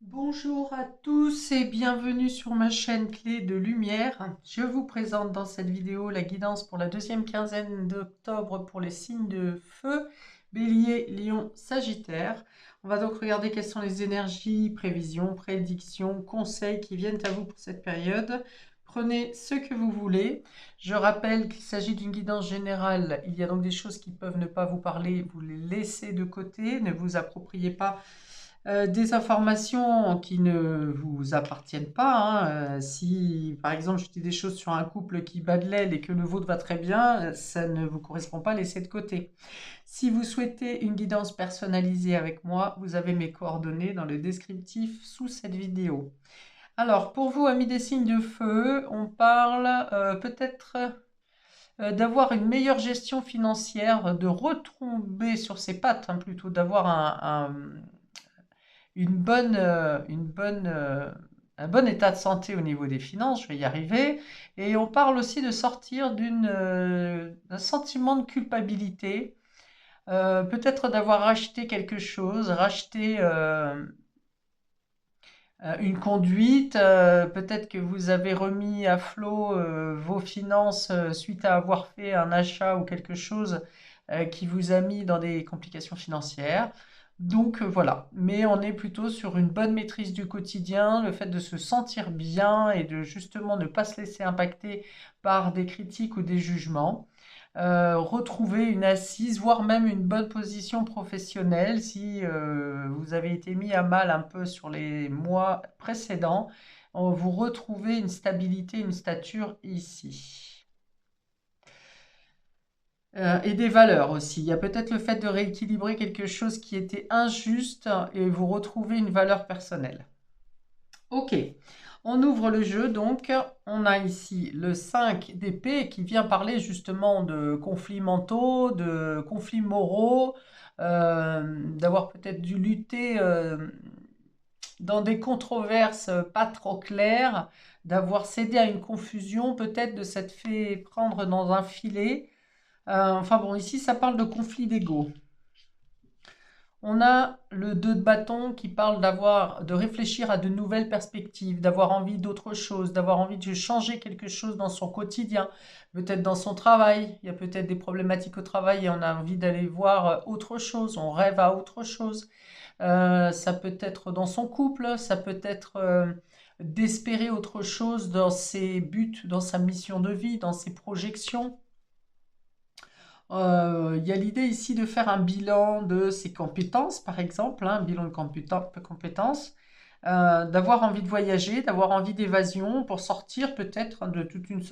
Bonjour à tous et bienvenue sur ma chaîne Clé de Lumière. Je vous présente dans cette vidéo la guidance pour la deuxième quinzaine d'octobre pour les signes de feu, Bélier, Lion, Sagittaire. On va donc regarder quelles sont les énergies, prévisions, prédictions, conseils qui viennent à vous pour cette période. Prenez ce que vous voulez. Je rappelle qu'il s'agit d'une guidance générale. Il y a donc des choses qui peuvent ne pas vous parler. Vous les laissez de côté. Ne vous appropriez pas des informations qui ne vous appartiennent pas, hein. Si, par exemple, je dis des choses sur un couple qui bat de l'aile et que le vôtre va très bien, ça ne vous correspond pas, laissez de côté. Si vous souhaitez une guidance personnalisée avec moi, vous avez mes coordonnées dans le descriptif sous cette vidéo. Alors, pour vous, amis des signes de feu, on parle peut-être d'avoir une meilleure gestion financière, de retomber sur ses pattes, hein, plutôt d'avoir un bon état de santé au niveau des finances, je vais y arriver. Et on parle aussi de sortir d'un sentiment de culpabilité, peut-être d'avoir racheté quelque chose, racheté une conduite, peut-être que vous avez remis à flot vos finances suite à avoir fait un achat ou quelque chose qui vous a mis dans des complications financières. Donc voilà, mais on est plutôt sur une bonne maîtrise du quotidien, le fait de se sentir bien et de justement ne pas se laisser impacter par des critiques ou des jugements. Retrouver une assise, voire même une bonne position professionnelle si vous avez été mis à mal un peu sur les mois précédents. Vous retrouvez une stabilité, une stature ici. Et des valeurs aussi. Il y a peut-être le fait de rééquilibrer quelque chose qui était injuste et vous retrouvez une valeur personnelle. Ok, on ouvre le jeu donc. On a ici le 5 d'épée qui vient parler justement de conflits mentaux, de conflits moraux, d'avoir peut-être dû lutter dans des controverses pas trop claires, d'avoir cédé à une confusion, peut-être de s'être fait prendre dans un filet. Enfin bon, ici ça parle de conflit d'ego. On a le 2 de bâton qui parle de réfléchir à de nouvelles perspectives, d'avoir envie d'autre chose, d'avoir envie de changer quelque chose dans son quotidien, peut-être dans son travail. Il y a peut-être des problématiques au travail et on a envie d'aller voir autre chose, on rêve à autre chose. Ça peut être dans son couple, ça peut être d'espérer autre chose dans ses buts, dans sa mission de vie, dans ses projections. Il y a l'idée ici de faire un bilan de ses compétences, par exemple, hein, un bilan de compétences, d'avoir envie de voyager, d'avoir envie d'évasion pour sortir peut-être de toutes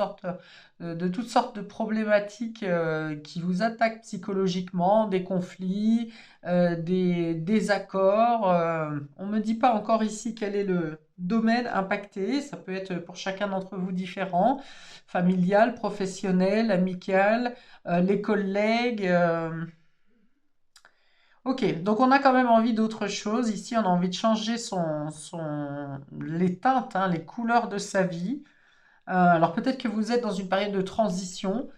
sortes de problématiques qui vous attaquent psychologiquement, des conflits, des désaccords. On ne me dit pas encore ici quel est le domaine impacté, ça peut être pour chacun d'entre vous différent, familial, professionnel, amical, les collègues. Ok, donc on a quand même envie d'autre chose. Ici, on a envie de changer les teintes, hein, les couleurs de sa vie. Alors peut-être que vous êtes dans une période de transition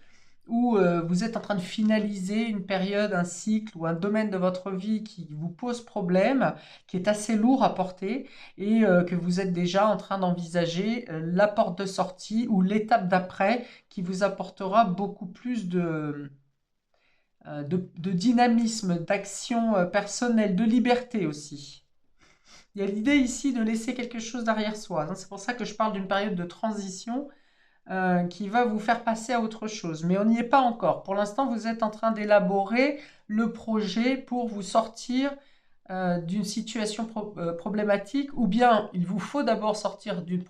où vous êtes en train de finaliser une période, un cycle ou un domaine de votre vie qui vous pose problème, qui est assez lourd à porter et que vous êtes déjà en train d'envisager la porte de sortie ou l'étape d'après qui vous apportera beaucoup plus de dynamisme, d'action personnelle, de liberté aussi. Il y a l'idée ici de laisser quelque chose derrière soi, hein. C'est pour ça que je parle d'une période de transition qui va vous faire passer à autre chose. Mais on n'y est pas encore. Pour l'instant, vous êtes en train d'élaborer le projet pour vous sortir d'une situation problématique, ou bien il vous faut d'abord sortir d'une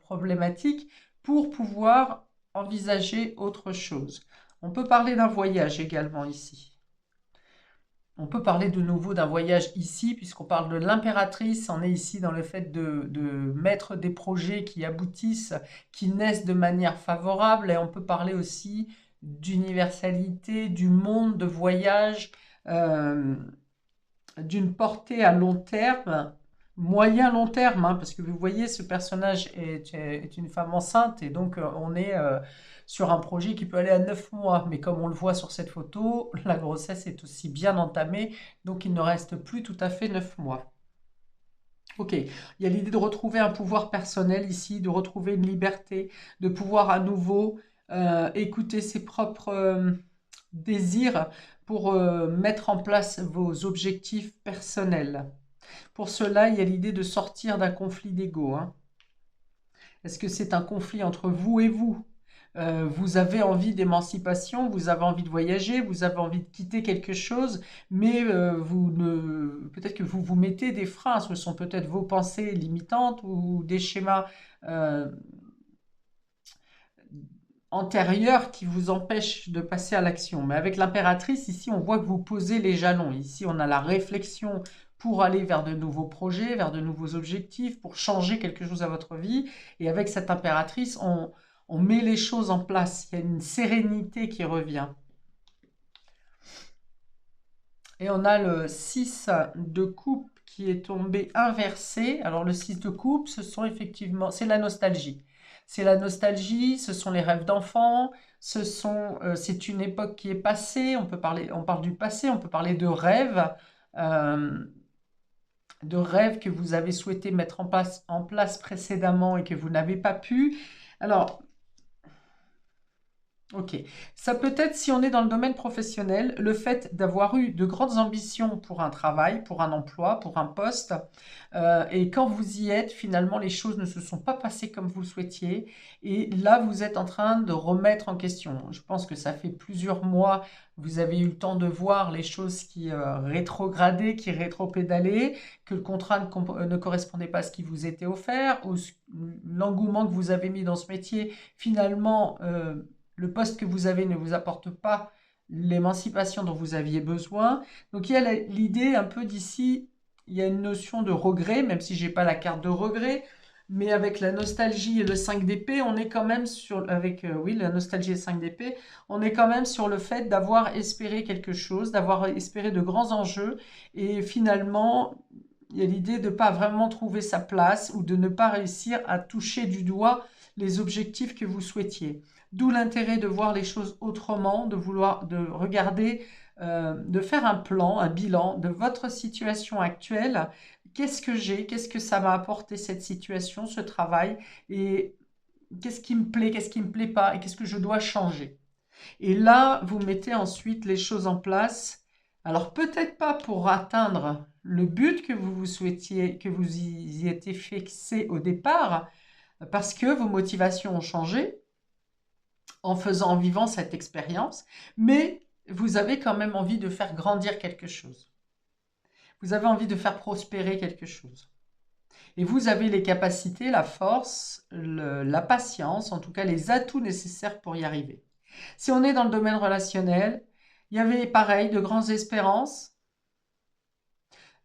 problématique pour pouvoir envisager autre chose. On peut parler d'un voyage également ici. On peut parler de nouveau d'un voyage ici, puisqu'on parle de l'impératrice. On est ici dans le fait de mettre des projets qui aboutissent, qui naissent de manière favorable. Et on peut parler aussi d'universalité, du monde, de voyage, euh, d'une portée à long terme, moyen long terme, hein, parce que vous voyez, ce personnage est une femme enceinte, et donc on est sur un projet qui peut aller à 9 mois. Mais comme on le voit sur cette photo, la grossesse est aussi bien entamée, donc il ne reste plus tout à fait 9 mois. Ok, il y a l'idée de retrouver un pouvoir personnel ici, de retrouver une liberté, de pouvoir à nouveau écouter ses propres désirs pour mettre en place vos objectifs personnels. Pour cela, il y a l'idée de sortir d'un conflit d'ego, hein. Est-ce que c'est un conflit entre vous et vous? Vous avez envie d'émancipation, vous avez envie de voyager, vous avez envie de quitter quelque chose, mais peut-être que vous vous mettez des freins. Ce sont peut-être vos pensées limitantes ou des schémas euh, antérieurs qui vous empêchent de passer à l'action. Mais avec l'impératrice, ici, on voit que vous posez les jalons. Ici, on a la réflexion pour aller vers de nouveaux projets, vers de nouveaux objectifs, pour changer quelque chose à votre vie. Et avec cette impératrice, on met les choses en place. Il y a une sérénité qui revient. Et on a le 6 de coupe qui est tombé inversé. Alors le 6 de coupe, c'est la nostalgie. C'est la nostalgie, ce sont les rêves d'enfant, c'est une époque qui est passée, on parle du passé, on peut parler euh, de rêves que vous avez souhaité mettre en place précédemment et que vous n'avez pas pu. Alors, ok. Ça peut être, si on est dans le domaine professionnel, le fait d'avoir eu de grandes ambitions pour un travail, pour un emploi, pour un poste, et quand vous y êtes, finalement, les choses ne se sont pas passées comme vous le souhaitiez, et là, vous êtes en train de remettre en question. Je pense que ça fait plusieurs mois, vous avez eu le temps de voir les choses qui rétrogradaient, qui rétropédalaient, que le contrat ne correspondait pas à ce qui vous était offert, ou l'engouement que vous avez mis dans ce métier, finalement le poste que vous avez ne vous apporte pas l'émancipation dont vous aviez besoin. Donc il y a l'idée un peu d'ici, il y a une notion de regret, même si j'ai pas la carte de regret, mais avec la nostalgie et le 5 d'épée, on est quand même oui, la nostalgie et le 5 d'épée, on est quand même sur le fait d'avoir espéré quelque chose, d'avoir espéré de grands enjeux, et finalement, il y a l'idée de ne pas vraiment trouver sa place ou de ne pas réussir à toucher du doigt les objectifs que vous souhaitiez. D'où l'intérêt de voir les choses autrement, de regarder, de faire un plan, un bilan de votre situation actuelle. Qu'est-ce que j'ai? Qu'est-ce que ça m'a apporté cette situation, ce travail? Et qu'est-ce qui me plaît? Qu'est-ce qui ne me plaît pas? Et qu'est-ce que je dois changer? Et là, vous mettez ensuite les choses en place. Alors peut-être pas pour atteindre le but que vous souhaitiez, que vous y étiez fixé au départ, parce que vos motivations ont changé en vivant cette expérience, mais vous avez quand même envie de faire grandir quelque chose. Vous avez envie de faire prospérer quelque chose. Et vous avez les capacités, la force, la patience, en tout cas les atouts nécessaires pour y arriver. Si on est dans le domaine relationnel, il y avait pareil de grandes espérances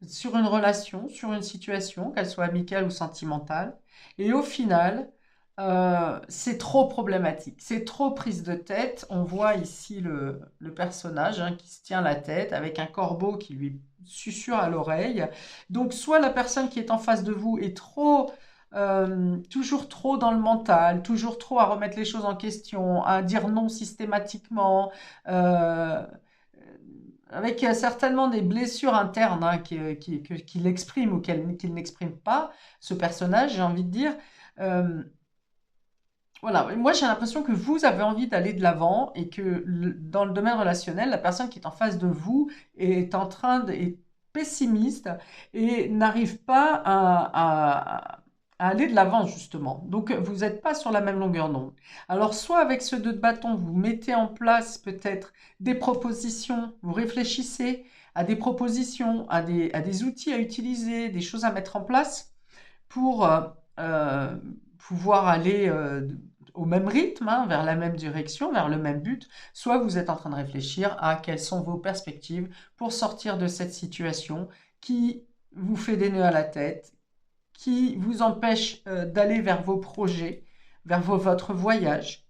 sur une relation, sur une situation, qu'elle soit amicale ou sentimentale. Et au final, c'est trop problématique, c'est trop prise de tête. On voit ici le personnage hein, qui se tient la tête avec un corbeau qui lui susurre à l'oreille. Donc soit la personne qui est en face de vous est toujours trop dans le mental, toujours trop à remettre les choses en question, à dire non systématiquement, euh, avec certainement des blessures internes hein, qu'il exprime ou qu'il n'exprime pas, ce personnage, j'ai envie de dire. Euh, voilà, moi j'ai l'impression que vous avez envie d'aller de l'avant et que dans le domaine relationnel, la personne qui est en face de vous est pessimiste et n'arrive pas à aller de l'avant justement. Donc vous n'êtes pas sur la même longueur d'onde. Alors soit avec ce 2 de bâton, vous mettez en place peut-être des propositions, vous réfléchissez à des propositions, à des outils à utiliser, des choses à mettre en place pour euh, pouvoir aller au même rythme, hein, vers la même direction, vers le même but, soit vous êtes en train de réfléchir à quelles sont vos perspectives pour sortir de cette situation qui vous fait des nœuds à la tête, qui vous empêche d'aller vers vos projets, vers votre voyage.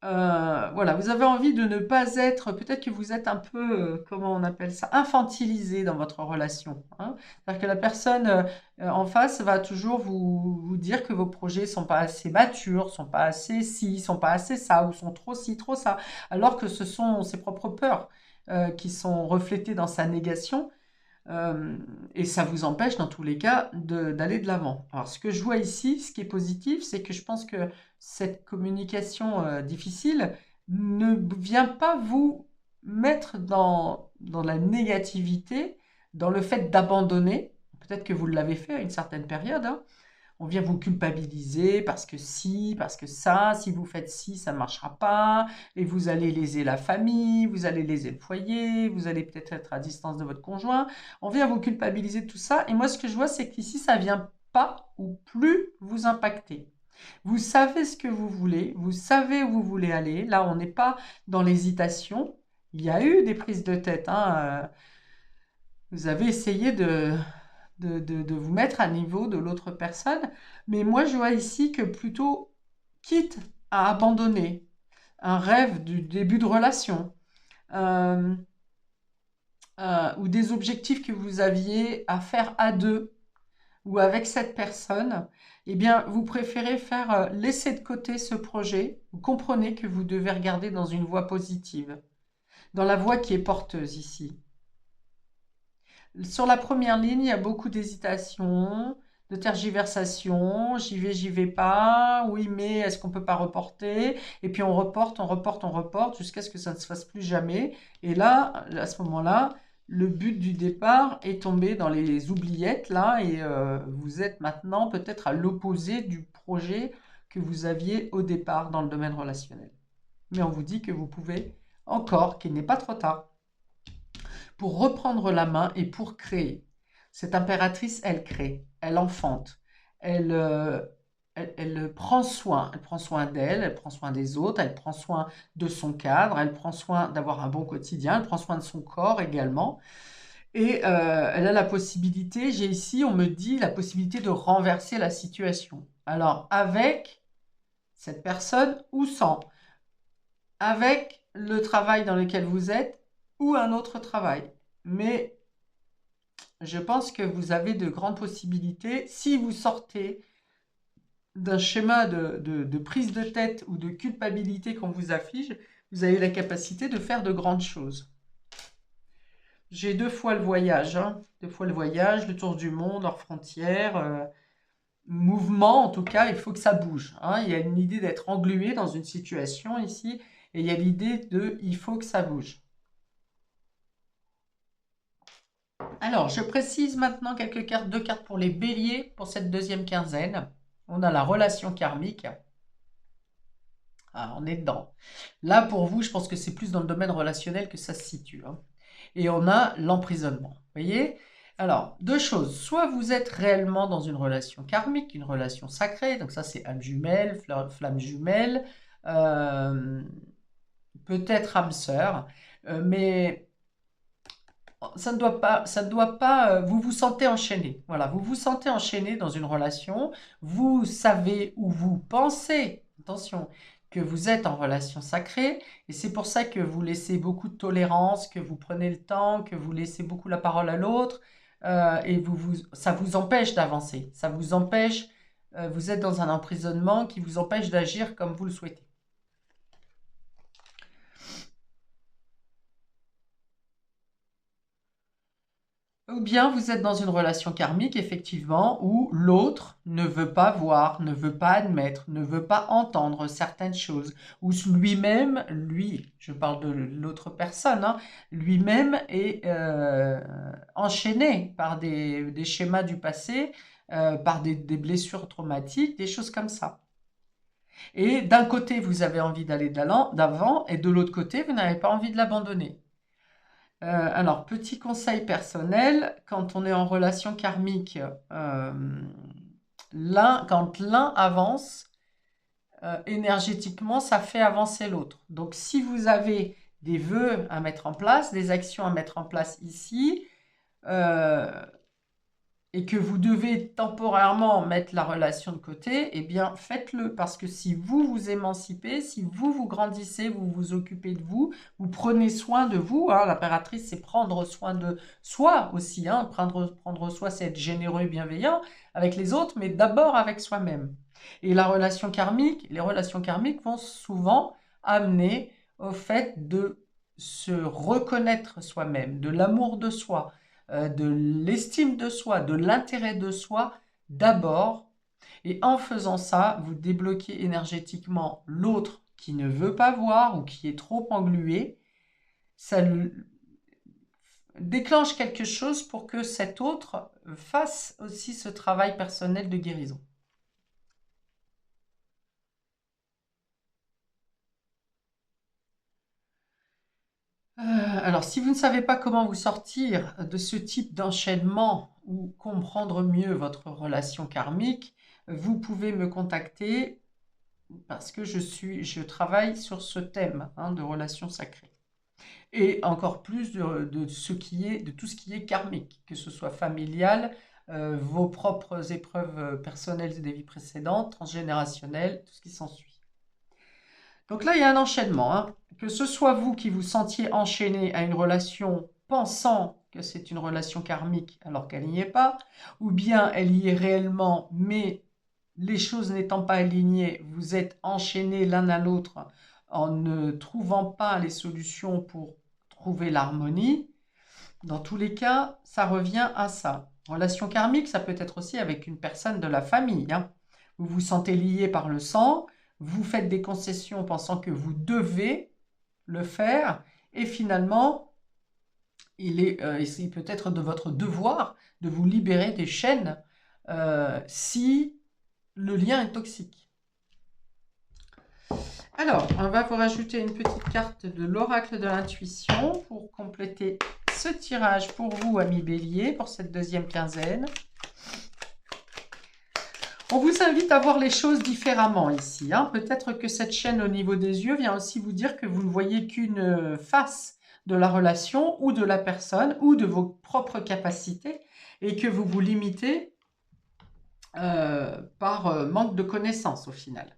Voilà, vous avez envie de ne pas être, peut-être que vous êtes un peu, comment on appelle ça, infantilisé dans votre relation, hein. C'est-à-dire que la personne en face va toujours vous dire que vos projets sont pas assez matures, sont pas assez ci, sont pas assez ça, ou sont trop ci, trop ça, alors que ce sont ses propres peurs qui sont reflétées dans sa négation. Et ça vous empêche dans tous les cas d'aller de l'avant. Alors ce que je vois ici, ce qui est positif, c'est que je pense que cette communication difficile ne vient pas vous mettre dans la négativité, dans le fait d'abandonner. Peut-être que vous l'avez fait à une certaine période, hein. On vient vous culpabiliser parce que si, parce que ça, si vous faites ci, ça ne marchera pas, et vous allez léser la famille, vous allez léser le foyer, vous allez peut-être être à distance de votre conjoint. On vient vous culpabiliser de tout ça, et moi ce que je vois, c'est qu'ici, ça ne vient pas ou plus vous impacter. Vous savez ce que vous voulez, vous savez où vous voulez aller. Là, on n'est pas dans l'hésitation. Il y a eu des prises de tête, hein. Vous avez essayé de vous mettre à niveau de l'autre personne. Mais moi, je vois ici que plutôt, quitte à abandonner un rêve du début de relation euh, ou des objectifs que vous aviez à faire à deux ou avec cette personne, eh bien, vous préférez faire laisser de côté ce projet. Vous comprenez que vous devez regarder dans une voie positive, dans la voie qui est porteuse ici. Sur la première ligne, il y a beaucoup d'hésitation, de tergiversation. J'y vais pas. Oui, mais est-ce qu'on peut pas reporter? Et puis on reporte, on reporte, on reporte jusqu'à ce que ça ne se fasse plus jamais. Et là, à ce moment-là, le but du départ est tombé dans les oubliettes là, et vous êtes maintenant peut-être à l'opposé du projet que vous aviez au départ dans le domaine relationnel. Mais on vous dit que vous pouvez encore, qu'il n'est pas trop tard pour reprendre la main et pour créer. Cette impératrice, elle crée, elle enfante, elle, elle prend soin d'elle, elle prend soin des autres, elle prend soin de son cadre, elle prend soin d'avoir un bon quotidien, elle prend soin de son corps également. Et elle a la possibilité, j'ai ici, on me dit, la possibilité de renverser la situation. Alors, avec cette personne ou sans, avec le travail dans lequel vous êtes ou un autre travail. Mais je pense que vous avez de grandes possibilités si vous sortez d'un schéma de prise de tête ou de culpabilité qu'on vous affiche, vous avez la capacité de faire de grandes choses. J'ai 2 fois le voyage, hein. 2 fois le voyage, le tour du monde, hors frontières, mouvement en tout cas, il faut que ça bouge, hein. Il y a une idée d'être englué dans une situation ici, et il y a l'idée de il faut que ça bouge. Alors, je précise maintenant quelques cartes, 2 cartes pour les béliers pour cette deuxième quinzaine. On a la relation karmique. Ah, on est dedans. Là, pour vous, je pense que c'est plus dans le domaine relationnel que ça se situe, hein. Et on a l'emprisonnement. Vous voyez? Alors, 2 choses. Soit vous êtes réellement dans une relation karmique, une relation sacrée. Donc ça, c'est âme jumelle, flamme jumelle, euh, peut-être âme sœur. Mais ça ne doit pas, vous vous sentez enchaîné. Voilà, vous vous sentez enchaîné dans une relation. Vous savez ou vous pensez, attention, que vous êtes en relation sacrée. Et c'est pour ça que vous laissez beaucoup de tolérance, que vous prenez le temps, que vous laissez beaucoup la parole à l'autre. Et ça vous empêche d'avancer. Ça vous empêche, vous êtes dans un emprisonnement qui vous empêche d'agir comme vous le souhaitez. Ou bien vous êtes dans une relation karmique, effectivement, où l'autre ne veut pas voir, ne veut pas admettre, ne veut pas entendre certaines choses, où lui-même, je parle de l'autre personne, hein, lui-même est enchaîné par des schémas du passé, par des blessures traumatiques, des choses comme ça. Et d'un côté, vous avez envie d'aller d'avant, et de l'autre côté, vous n'avez pas envie de l'abandonner. Alors, petit conseil personnel, quand on est en relation karmique, quand l'un avance, énergétiquement, ça fait avancer l'autre. Donc, si vous avez des vœux à mettre en place, des actions à mettre en place ici, euh, et que vous devez temporairement mettre la relation de côté, eh bien faites-le, parce que si vous vous émancipez, si vous vous grandissez, vous vous occupez de vous, vous prenez soin de vous, hein. L'impératrice, c'est prendre soin de soi aussi, hein. Prendre soin, c'est être généreux et bienveillant avec les autres, mais d'abord avec soi-même. Et les relations karmiques vont souvent amener au fait de se reconnaître soi-même, de l'amour de soi, de l'estime de soi, de l'intérêt de soi d'abord. Et en faisant ça, vous débloquez énergétiquement l'autre qui ne veut pas voir ou qui est trop englué. Ça déclenche quelque chose pour que cet autre fasse aussi ce travail personnel de guérison. Alors, si vous ne savez pas comment vous sortir de ce type d'enchaînement ou comprendre mieux votre relation karmique, vous pouvez me contacter parce que je travaille sur ce thème de relations sacrées. Et encore plus de tout ce qui est karmique, que ce soit familial, vos propres épreuves personnelles des vies précédentes, transgénérationnelles, tout ce qui s'ensuit. Donc là, il y a un enchaînement. Que ce soit vous qui vous sentiez enchaîné à une relation pensant que c'est une relation karmique alors qu'elle n'y est pas, ou bien elle y est réellement, mais les choses n'étant pas alignées, vous êtes enchaînés l'un à l'autre en ne trouvant pas les solutions pour trouver l'harmonie. Dans tous les cas, ça revient à ça. Relation karmique, ça peut être aussi avec une personne de la famille. Vous vous sentez lié par le sang, vous faites des concessions pensant que vous devez le faire, et finalement, il peut être de votre devoir de vous libérer des chaînes si le lien est toxique. Alors, on va vous rajouter une petite carte de l'oracle de l'intuition pour compléter ce tirage pour vous, amis bélier, pour cette deuxième quinzaine. On vous invite à voir les choses différemment ici. Peut-être que cette chaîne au niveau des yeux vient aussi vous dire que vous ne voyez qu'une face de la relation ou de la personne ou de vos propres capacités et que vous vous limitez par manque de connaissances au final.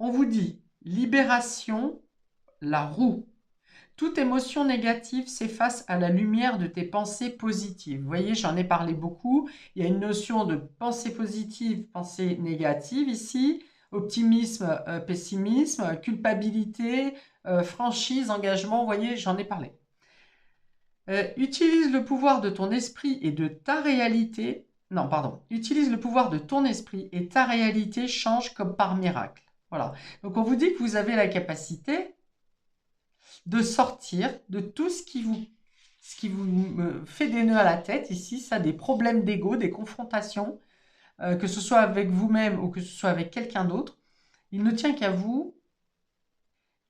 On vous dit libération, la roue. Toute émotion négative s'efface à la lumière de tes pensées positives. Vous voyez, j'en ai parlé beaucoup. Il y a une notion de pensée positive, pensée négative ici. Optimisme, pessimisme, culpabilité, franchise, engagement. Vous voyez, j'en ai parlé. Utilise le pouvoir de ton esprit et de ta réalité. Non, pardon. Utilise le pouvoir de ton esprit et ta réalité change comme par miracle. Voilà. Donc, on vous dit que vous avez la capacité de sortir de tout ce qui vous fait des nœuds à la tête ici, ça, des problèmes d'ego, des confrontations, que ce soit avec vous-même ou que ce soit avec quelqu'un d'autre. Il ne tient qu'à vous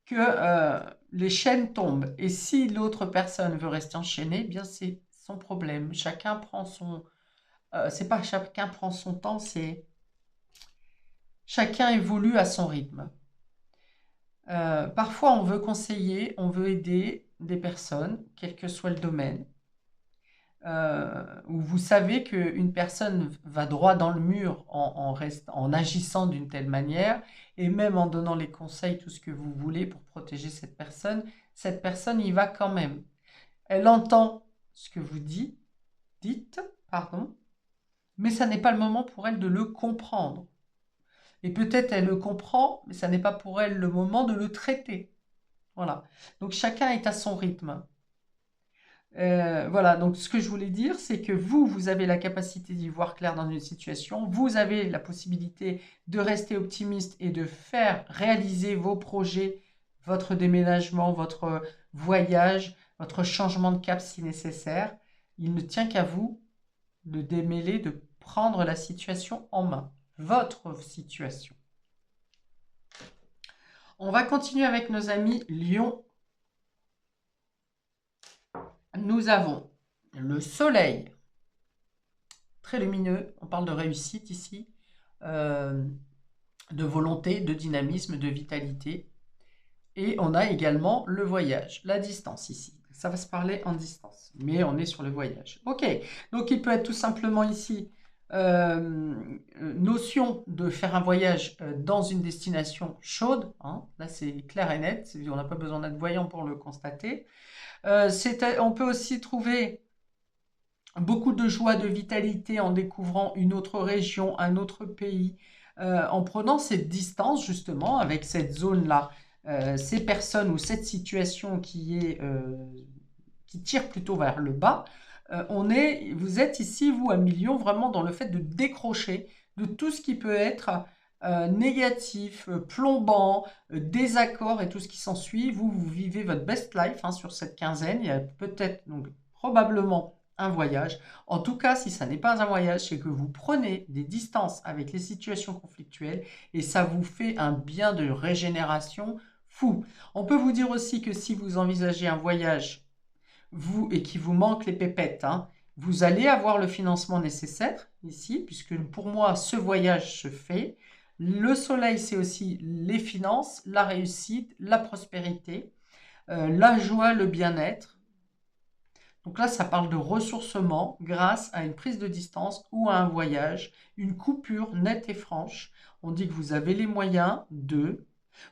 que les chaînes tombent. Et si l'autre personne veut rester enchaînée, eh bien c'est son problème. Chacun prend son... c'est pas chacun prend son temps, c'est... Chacun évolue à son rythme. Parfois, on veut conseiller, on veut aider des personnes, quel que soit le domaine, où vous savez qu'une personne va droit dans le mur en agissant d'une telle manière, et même en donnant les conseils, tout ce que vous voulez pour protéger cette personne y va quand même. Elle entend ce que vous dites, pardon, mais ça n'est pas le moment pour elle de le comprendre. Et peut-être elle le comprend, mais ça n'est pas pour elle le moment de le traiter. Voilà. Donc chacun est à son rythme. Voilà, donc ce que je voulais dire, c'est que vous avez la capacité d'y voir clair dans une situation, vous avez la possibilité de rester optimiste et de faire réaliser vos projets, votre déménagement, votre voyage, votre changement de cap si nécessaire. Il ne tient qu'à vous de démêler, de prendre la situation en main, votre situation. On va continuer avec nos amis Lion. Nous avons le soleil, très lumineux, on parle de réussite ici, de volonté, de dynamisme, de vitalité. Et on a également le voyage, la distance ici. Ça va se parler en distance, mais on est sur le voyage. Ok, donc il peut être tout simplement ici notion de faire un voyage dans une destination chaude. Là, c'est clair et net, on n'a pas besoin d'être voyant pour le constater. On peut aussi trouver beaucoup de joie, de vitalité en découvrant une autre région, un autre pays, en prenant cette distance justement avec cette zone-là, ces personnes ou cette situation qui tire plutôt vers le bas, vous êtes ici, vous, à million, vraiment dans le fait de décrocher de tout ce qui peut être négatif, plombant, désaccord et tout ce qui s'ensuit. Vous vivez votre best life hein, sur cette quinzaine. Il y a peut-être, donc probablement, un voyage. En tout cas, si ça n'est pas un voyage, c'est que vous prenez des distances avec les situations conflictuelles et ça vous fait un bien de régénération fou. On peut vous dire aussi que si vous envisagez un voyage, vous, et qu'il vous manque les pépettes, hein, vous allez avoir le financement nécessaire ici, puisque pour moi, ce voyage se fait. Le soleil, c'est aussi les finances, la réussite, la prospérité, la joie, le bien-être. Donc là, ça parle de ressourcement grâce à une prise de distance ou à un voyage, une coupure nette et franche. On dit que vous avez les moyens de.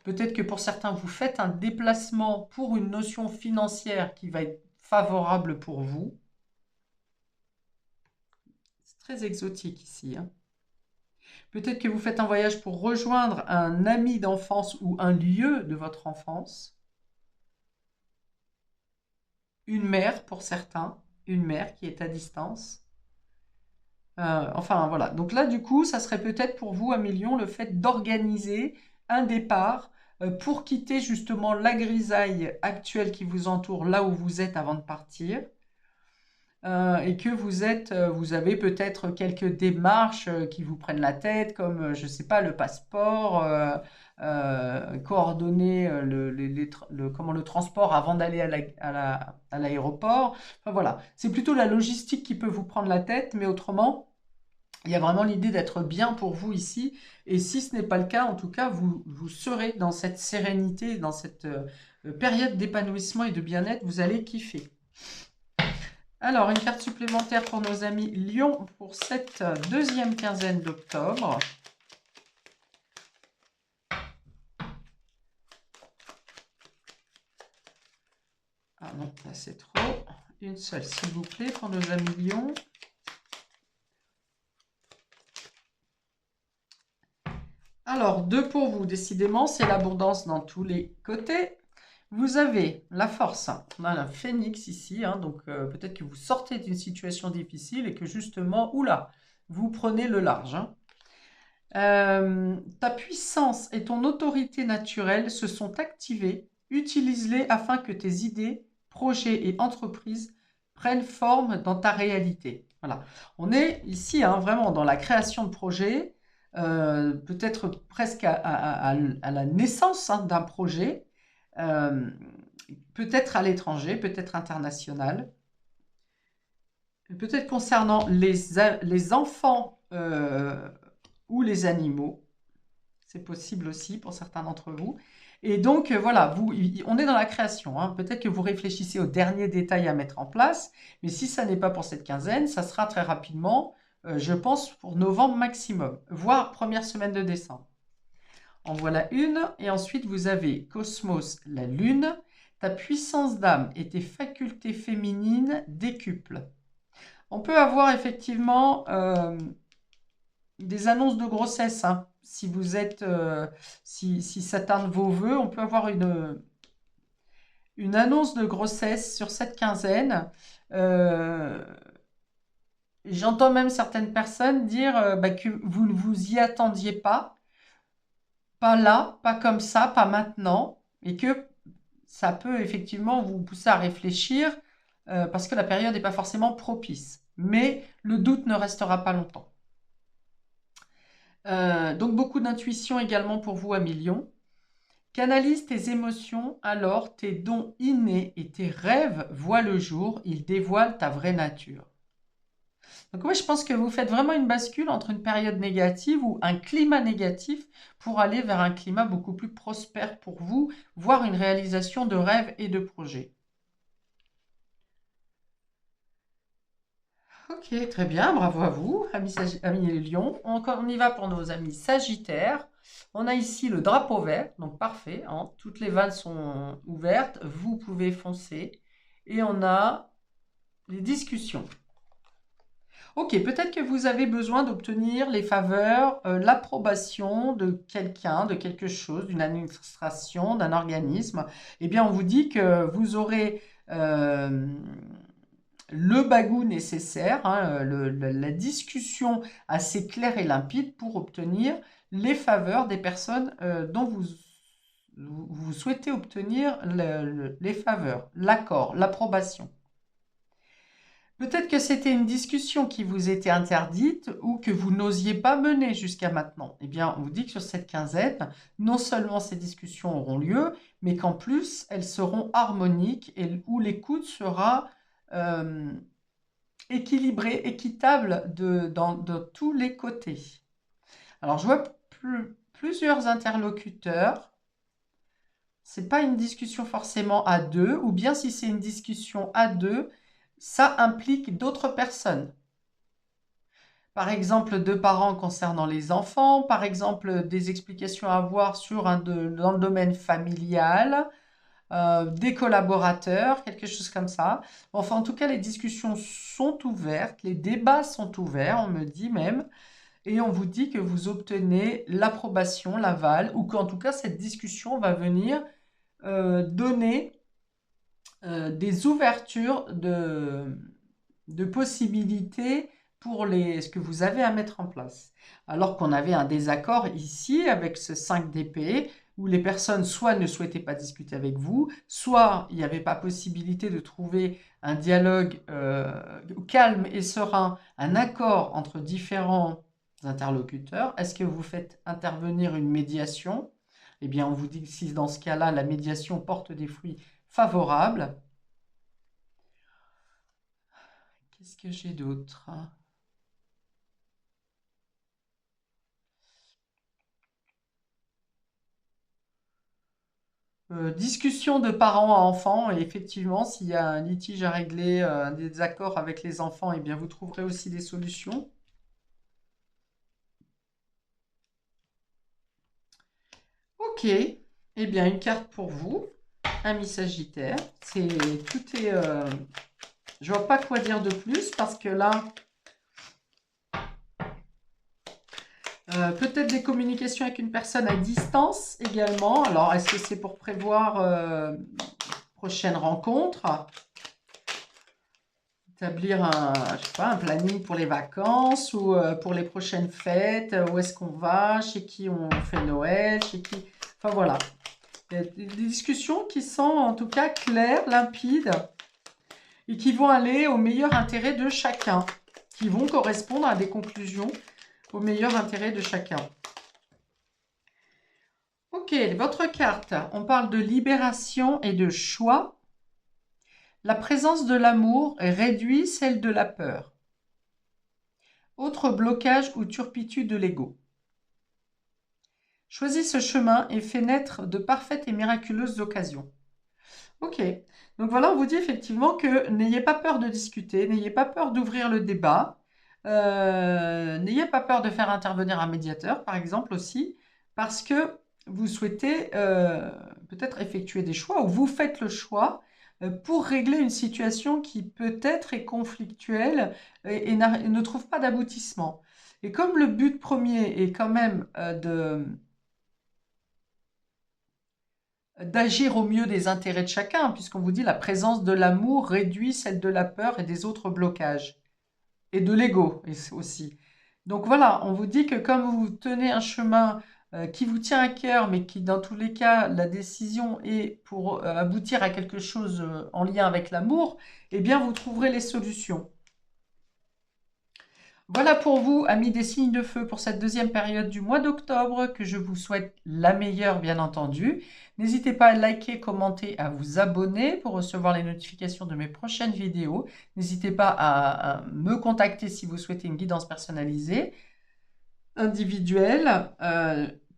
Peut-être que pour certains, vous faites un déplacement pour une notion financière qui va être favorable pour vous. C'est très exotique ici. Hein. Peut-être que vous faites un voyage pour rejoindre un ami d'enfance ou un lieu de votre enfance. Une mère pour certains, une mère qui est à distance. Enfin voilà, donc là du coup, ça serait peut-être pour vous, Amélion, le fait d'organiser un départ pour quitter justement la grisaille actuelle qui vous entoure là où vous êtes avant de partir. Et que vous avez peut-être quelques démarches qui vous prennent la tête, comme, je ne sais pas, le passeport, coordonner le transport avant d'aller à l'aéroport. Enfin voilà, c'est plutôt la logistique qui peut vous prendre la tête, mais autrement, il y a vraiment l'idée d'être bien pour vous ici. Et si ce n'est pas le cas, en tout cas, vous serez dans cette sérénité, dans cette période d'épanouissement et de bien-être, vous allez kiffer. Alors, une carte supplémentaire pour nos amis Lion pour cette deuxième quinzaine d'octobre. Ah non, là c'est trop. Une seule, s'il vous plaît, pour nos amis Lion. Alors, deux pour vous, décidément, c'est l'abondance dans tous les côtés. Vous avez la force, on a un phénix ici, hein, donc peut-être que vous sortez d'une situation difficile et que justement, oula, vous prenez le large. Hein. Ta puissance et ton autorité naturelle se sont activées. Utilise-les afin que tes idées, projets et entreprises prennent forme dans ta réalité. Voilà. On est ici hein, vraiment dans la création de projets, peut-être presque à la naissance hein, d'un projet, peut-être à l'étranger, peut-être international, peut-être concernant les enfants ou les animaux. C'est possible aussi pour certains d'entre vous. Et donc, voilà, on est dans la création. Hein. Peut-être que vous réfléchissez aux derniers détails à mettre en place, mais si ça n'est pas pour cette quinzaine, ça sera très rapidement, je pense, pour novembre maximum, voire première semaine de décembre. En voilà une. Et ensuite, vous avez Cosmos, la lune. Ta puissance d'âme et tes facultés féminines décuplent. On peut avoir effectivement des annonces de grossesse. Hein. Si vous êtes, si ça tarde vos vœux, on peut avoir une annonce de grossesse sur cette quinzaine. J'entends même certaines personnes dire que vous ne vous y attendiez pas là, pas comme ça, pas maintenant, et que ça peut effectivement vous pousser à réfléchir parce que la période n'est pas forcément propice. Mais le doute ne restera pas longtemps. Donc beaucoup d'intuition également pour vous à Million. Canalise tes émotions, alors tes dons innés et tes rêves voient le jour, ils dévoilent ta vraie nature. Donc oui, je pense que vous faites vraiment une bascule entre une période négative ou un climat négatif pour aller vers un climat beaucoup plus prospère pour vous, voire une réalisation de rêves et de projets. Ok, très bien, bravo à vous, amis les lions. On y va pour nos amis sagittaires. On a ici le drapeau vert, donc parfait, hein, toutes les vannes sont ouvertes, vous pouvez foncer. Et on a les discussions. Ok, peut-être que vous avez besoin d'obtenir les faveurs, l'approbation de quelqu'un, de quelque chose, d'une administration, d'un organisme. Eh bien, on vous dit que vous aurez le bagou nécessaire, hein, la discussion assez claire et limpide pour obtenir les faveurs des personnes dont vous souhaitez obtenir les faveurs, l'accord, l'approbation. Peut-être que c'était une discussion qui vous était interdite ou que vous n'osiez pas mener jusqu'à maintenant. Eh bien, on vous dit que sur cette quinzaine, non seulement ces discussions auront lieu, mais qu'en plus, elles seront harmoniques et où l'écoute sera équilibrée, équitable de tous les côtés. Alors, je vois plusieurs interlocuteurs. C'est pas une discussion forcément à deux, ou bien si c'est une discussion à deux, ça implique d'autres personnes. Par exemple, deux parents concernant les enfants, par exemple, des explications à avoir dans le domaine familial, des collaborateurs, quelque chose comme ça. Enfin, en tout cas, les discussions sont ouvertes, les débats sont ouverts, on me dit même, et on vous dit que vous obtenez l'approbation, l'aval, ou qu'en tout cas, cette discussion va venir donner des ouvertures de possibilités pour ce que vous avez à mettre en place. Alors qu'on avait un désaccord ici avec ce 5 d'épée, où les personnes soit ne souhaitaient pas discuter avec vous, soit il n'y avait pas possibilité de trouver un dialogue calme et serein, un accord entre différents interlocuteurs. Est-ce que vous faites intervenir une médiation? Eh bien, on vous dit que si dans ce cas-là, la médiation porte des fruits favorables. Qu'est-ce que j'ai d'autre? Discussion de parents à enfants, et effectivement, s'il y a un litige à régler, un désaccord avec les enfants, eh bien, vous trouverez aussi des solutions. Ok, eh bien, une carte pour vous, ami Sagittaire. Tout est... je vois pas quoi dire de plus, parce que là... peut-être des communications avec une personne à distance également. Alors, est-ce que c'est pour prévoir prochaine rencontre? Établir je sais pas, un planning pour les vacances ou pour les prochaines fêtes. Où est-ce qu'on va? Chez qui on fait Noël? Chez qui? Enfin, voilà. Des discussions qui sont en tout cas claires, limpides et qui vont aller au meilleur intérêt de chacun, qui vont correspondre à des conclusions au meilleur intérêt de chacun. Ok, votre carte, on parle de libération et de choix. La présence de l'amour réduit celle de la peur. Autre blocage ou turpitude de l'ego. Choisis ce chemin et fais naître de parfaites et miraculeuses occasions. Ok, donc voilà, on vous dit effectivement que n'ayez pas peur de discuter, n'ayez pas peur d'ouvrir le débat, n'ayez pas peur de faire intervenir un médiateur, par exemple aussi, parce que vous souhaitez peut-être effectuer des choix, ou vous faites le choix pour régler une situation qui peut-être est conflictuelle et ne trouve pas d'aboutissement. Et comme le but premier est quand même d'agir au mieux des intérêts de chacun, puisqu'on vous dit la présence de l'amour réduit celle de la peur et des autres blocages. Et de l'ego aussi. Donc voilà, on vous dit que comme vous tenez un chemin qui vous tient à cœur, mais qui dans tous les cas, la décision est pour aboutir à quelque chose en lien avec l'amour, eh bien vous trouverez les solutions. Voilà pour vous, amis des signes de feu, pour cette deuxième période du mois d'octobre, que je vous souhaite la meilleure, bien entendu. N'hésitez pas à liker, commenter, à vous abonner pour recevoir les notifications de mes prochaines vidéos. N'hésitez pas à me contacter si vous souhaitez une guidance personnalisée, individuelle.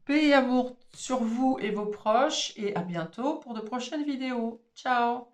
Paix et amour sur vous et vos proches, et à bientôt pour de prochaines vidéos. Ciao!